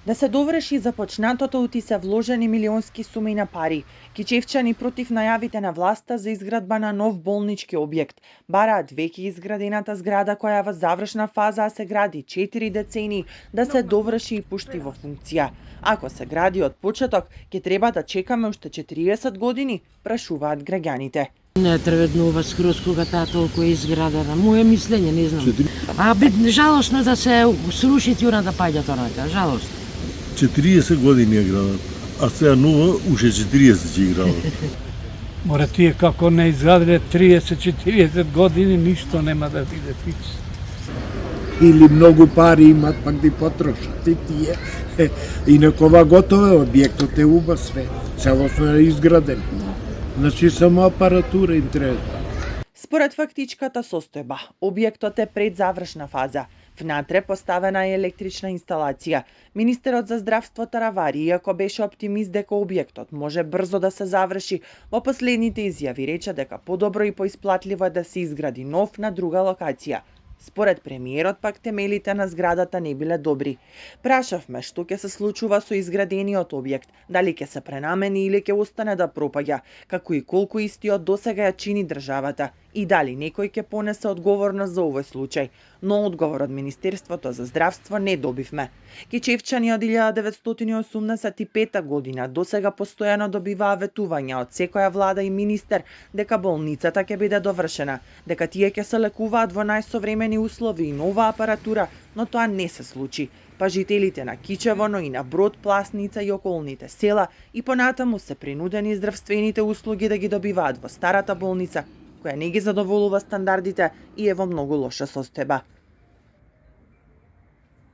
Да се доврши започнатото ути се вложени милионски суми на пари. Кичевчани против најавите на власта за изградба на нов болнички објект бараат веќе изградената зграда која е во завршна фаза, а се гради 4 децении да се доврши и пушти во функција. Ако се гради од почеток, ќе треба да чекаме уште 40 години, прашуваат граѓаните. Не требнува скроз кога таа толку е изградена. Моје мислење, не знам. Жалосно да се сруши тюра да паѓа тонака, жалост. 40 години е градат, а сега нова уште 40 ќе градат. Мора тие како не изградиле 30-40 години, ништо нема да биде фикс. Или многу пари имат, пак да потрошат и тие. Инакова готова објектот е уба све, целосно е изграден. Значи само апаратура им треба. Според фактичката состојба, објектот е пред завршна фаза. Внатре поставена е електрична инсталација. Министерот за здравство Таравари, иако беше оптимист дека објектот може брзо да се заврши, во последните изјави рече дека подобро и поисплатливо е да се изгради нов на друга локација. Според премиерот пак темелите на зградата не биле добри. Прашавме што ќе се случува со изградениот објект, дали ќе се пренамени или ќе остане да пропаѓа, како и колку истиот досега ја чини државата и дали некој ќе понесе одговорност за овој случај. Но одговор од Министерството за здравство не добивме. Кичевчани од 1985 година досега постојано добиваа ветувања од секоја влада и министер дека болницата ќе биде довршена, дека тие ќе се лекуваат во најсовремени услови и нова апаратура, но тоа не се случи. Па жителите на Кичево, но и на Брод, Пласница и околните села и понатаму се принудени здравствените услуги да ги добиваат во старата болница, која не ги задоволува стандардите и е во многу лоша состојба.